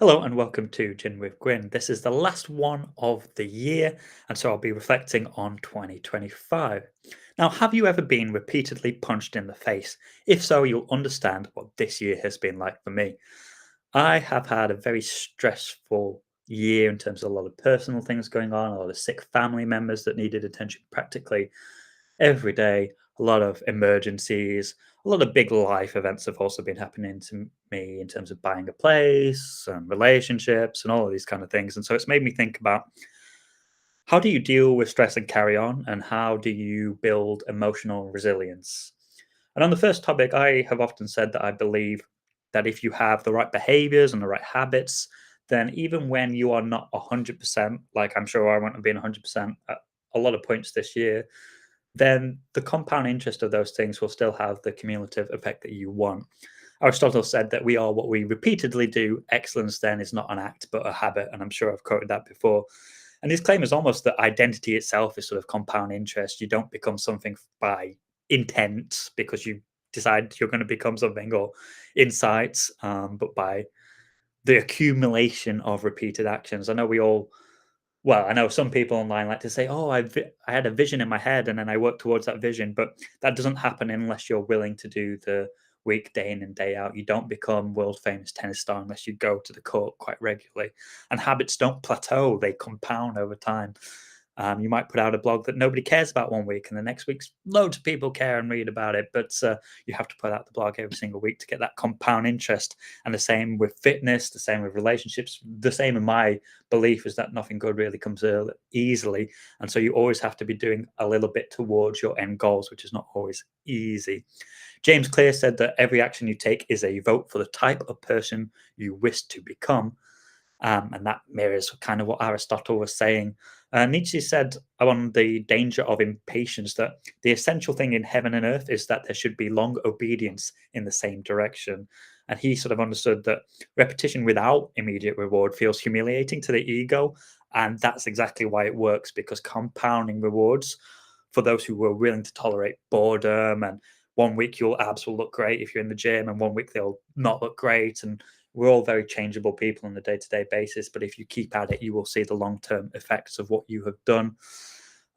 Hello and welcome to Gin with Gwynne. This is the last one of the year, and so I'll be reflecting on 2025. Now, have you ever been repeatedly punched in the face? If so, you'll understand what this year has been like for me. I have had a very stressful year in terms of a lot of personal things going on, a lot of sick family members that needed attention practically every day, a lot of emergencies, a lot of big life events have also been happening to me in terms of buying a place and relationships and all of these kind of things. And so it's made me think about how do you deal with stress and carry on, and how do you build emotional resilience? And on the first topic, I have often said that I believe that if you have the right behaviors and the right habits, then even when you are not 100%, like I'm sure I won't have been 100% at a lot of points this year, then the compound interest of those things will still have the cumulative effect that you want. Aristotle said that we are what we repeatedly do. Excellence then is not an act, but a habit. And I'm sure I've quoted that before. And his claim is almost that identity itself is sort of compound interest. You don't become something by intent because you decide you're going to become something, or insights, but by the accumulation of repeated actions. I know some people online like to say, "Oh, I had a vision in my head, and then I worked towards that vision." But that doesn't happen unless you're willing to do the week day in and day out. You don't become world famous tennis star unless you go to the court quite regularly. And habits don't plateau; they compound over time. You might put out a blog that nobody cares about one week, and the next week's loads of people care and read about it. But you have to put out the blog every single week to get that compound interest. And the same with fitness, the same with relationships, the same in my belief is that nothing good really comes easily. And so you always have to be doing a little bit towards your end goals, which is not always easy. James Clear said that every action you take is a vote for the type of person you wish to become. And that mirrors kind of what Aristotle was saying. Nietzsche said on the danger of impatience that the essential thing in heaven and earth is that there should be long obedience in the same direction. And he sort of understood that repetition without immediate reward feels humiliating to the ego. And that's exactly why it works, because compounding rewards for those who were willing to tolerate boredom, and one week your abs will look great if you're in the gym, and one week they'll not look great. And we're all very changeable people on a day-to-day basis, but if you keep at it, you will see the long-term effects of what you have done.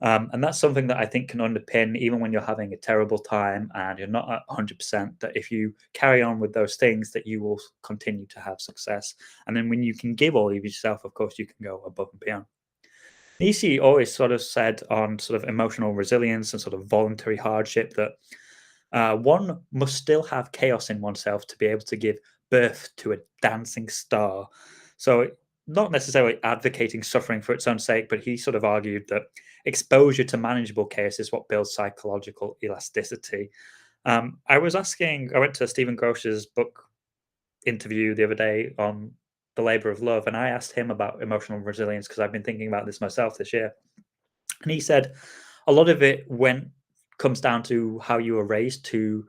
And that's something that I think can underpin, even when you're having a terrible time and you're not at 100%, that if you carry on with those things, that you will continue to have success. And then when you can give all of yourself, of course, you can go above and beyond. Nietzsche always sort of said on sort of emotional resilience and sort of voluntary hardship that one must still have chaos in oneself to be able to give birth to a dancing star. So, not necessarily advocating suffering for its own sake, but he sort of argued that exposure to manageable chaos is what builds psychological elasticity. I went to Stephen Grosh's book interview the other day on the labor of love, and I asked him about emotional resilience because I've been thinking about this myself this year. And he said a lot of it comes down to how you were raised to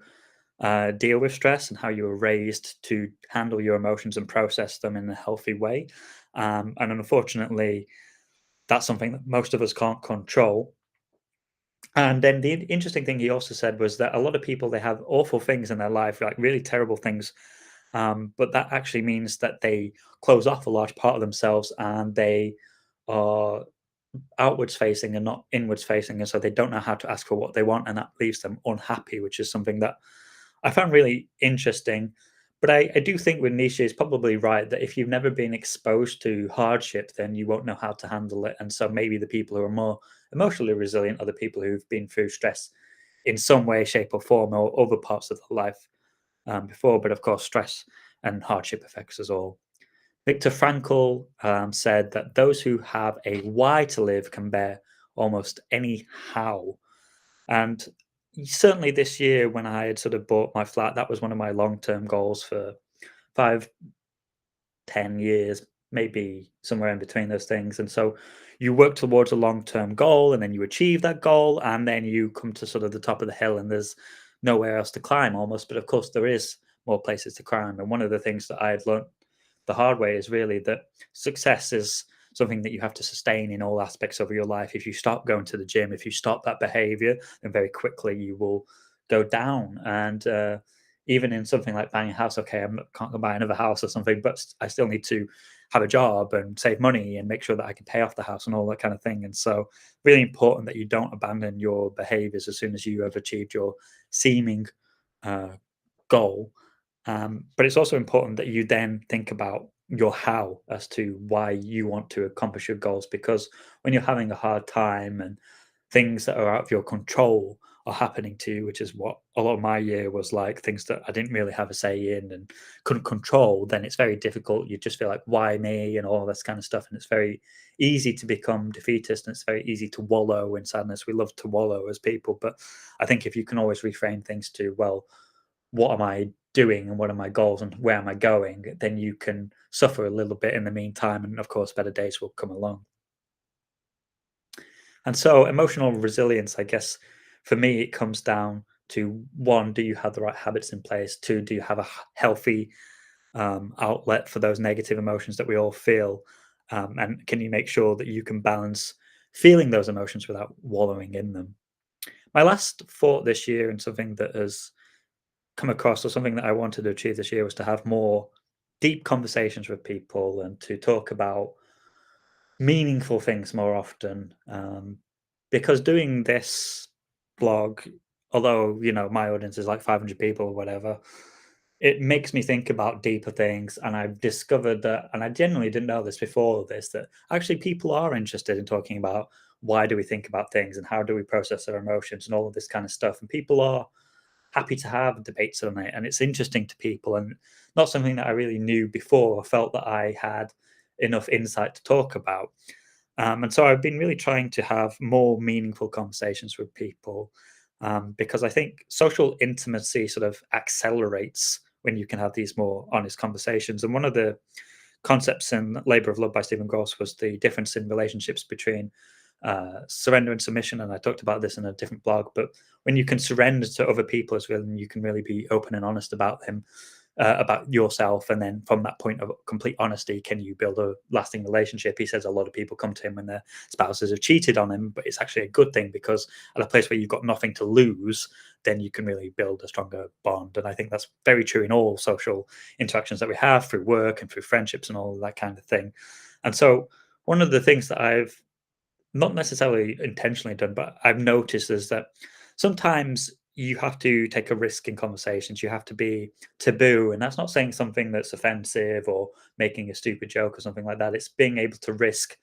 deal with stress, and how you were raised to handle your emotions and process them in a healthy way. And unfortunately, that's something that most of us can't control. And then the interesting thing he also said was that a lot of people, they have awful things in their life, like really terrible things, but that actually means that they close off a large part of themselves, and they are outwards facing and not inwards facing, and so they don't know how to ask for what they want, and that leaves them unhappy, which is something that I found really interesting. But I do think with Nietzsche is probably right that if you've never been exposed to hardship, then you won't know how to handle it. And so maybe the people who are more emotionally resilient are the people who've been through stress in some way, shape, or form, or other parts of their life before. But of course, stress and hardship affects us all. Viktor Frankl said that those who have a why to live can bear almost any how. And certainly this year, when I had sort of bought my flat, that was one of my long-term goals for 5, 10 years, maybe somewhere in between those things. And so you work towards a long-term goal, and then you achieve that goal, and then you come to sort of the top of the hill, and there's nowhere else to climb almost. But of course, there is more places to climb. And one of the things that I've learned the hard way is really that success is something that you have to sustain in all aspects of your life. If you stop going to the gym, if you stop that behavior, then very quickly you will go down. And even in something like buying a house, okay, can't go buy another house or something, but I still need to have a job and save money and make sure that I can pay off the house and all that kind of thing. And so, really important that you don't abandon your behaviors as soon as you have achieved your seeming uh, goal. But it's also important that you then think about your how as to why you want to accomplish your goals. Because when you're having a hard time and things that are out of your control are happening to you, which is what a lot of my year was like, things that I didn't really have a say in and couldn't control, then it's very difficult. You just feel like, why me? And all this kind of stuff. And it's very easy to become defeatist and it's very easy to wallow in sadness. We love to wallow as people. But I think if you can always reframe things to, well, what am I doing and what are my goals and where am I going, then you can suffer a little bit in the meantime. And of course, better days will come along. And so, emotional resilience, I guess, for me, it comes down to one, do you have the right habits in place? Two, do you have a healthy outlet for those negative emotions that we all feel? And can you make sure that you can balance feeling those emotions without wallowing in them? My last thought this year, and something that has come across, or something that I wanted to achieve this year, was to have more deep conversations with people and to talk about meaningful things more often. Because doing this blog, although my audience is like 500 people or whatever, it makes me think about deeper things. And I've discovered that, and I genuinely didn't know this before this, that actually people are interested in talking about why do we think about things and how do we process our emotions and all of this kind of stuff. And people are happy to have debates on it, and it's interesting to people, and not something that I really knew before or felt that I had enough insight to talk about. And so I've been really trying to have more meaningful conversations with people, because I think social intimacy sort of accelerates when you can have these more honest conversations. And one of the concepts in Labor of Love by Stephen Gross was the difference in relationships between surrender and submission. And I talked about this in a different blog, but when you can surrender to other people as well, and you can really be open and honest about them, about yourself, and then from that point of complete honesty, can you build a lasting relationship? He says a lot of people come to him when their spouses have cheated on him, but it's actually a good thing, because at a place where you've got nothing to lose, then you can really build a stronger bond. And I think that's very true in all social interactions that we have, through work and through friendships and all of that kind of thing. And so, one of the things that I've not necessarily intentionally done, but I've noticed is that sometimes you have to take a risk in conversations. You have to be taboo. And that's not saying something that's offensive or making a stupid joke or something like that. It's being able to risk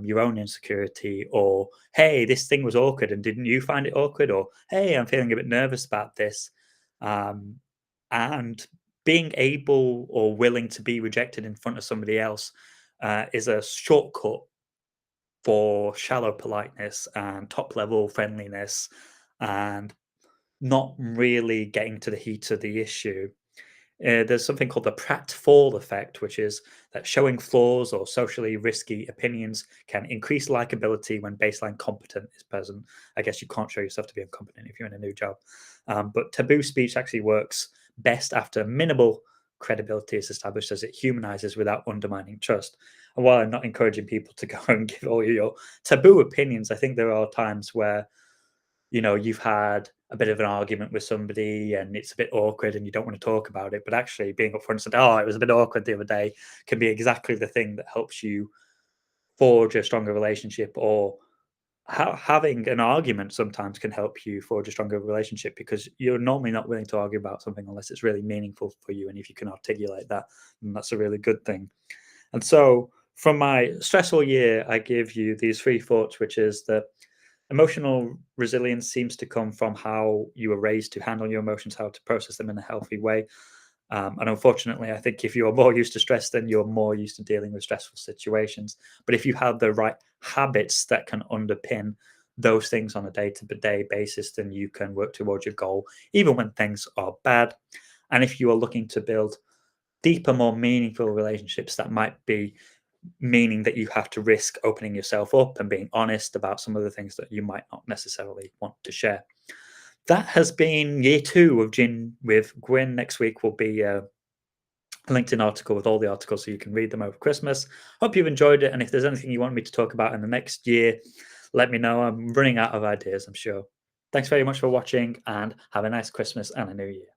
your own insecurity, or, hey, this thing was awkward and didn't you find it awkward? Or, hey, I'm feeling a bit nervous about this. Um, and being able or willing to be rejected in front of somebody else is a shortcut for shallow politeness and top level friendliness, and not really getting to the heat of the issue. There's something called the pratfall effect, which is that showing flaws or socially risky opinions can increase likability when baseline competence is present. I guess you can't show yourself to be incompetent if you're in a new job. But taboo speech actually works best after minimal credibility is established, as it humanizes without undermining trust. And while I'm not encouraging people to go and give all your taboo opinions, I think there are times where you've had a bit of an argument with somebody and it's a bit awkward and you don't want to talk about it, but actually being upfront and said, oh, it was a bit awkward the other day, can be exactly the thing that helps you forge a stronger relationship. Or having an argument sometimes can help you forge a stronger relationship, because you're normally not willing to argue about something unless it's really meaningful for you. And if you can articulate that, then that's a really good thing. And so, from my stressful year, I give you these three thoughts, which is that emotional resilience seems to come from how you were raised to handle your emotions, how to process them in a healthy way. And unfortunately, I think if you are more used to stress, then you're more used to dealing with stressful situations. But if you have the right habits that can underpin those things on a day to day basis, then you can work towards your goal, even when things are bad. And if you are looking to build deeper, more meaningful relationships, that might be meaning that you have to risk opening yourself up and being honest about some of the things that you might not necessarily want to share. That has been year two of Gin with Gwynne. Next week will be a LinkedIn article with all the articles so you can read them over Christmas. Hope you've enjoyed it. And if there's anything you want me to talk about in the next year, let me know. I'm running out of ideas, I'm sure. Thanks very much for watching, and have a nice Christmas and a new year.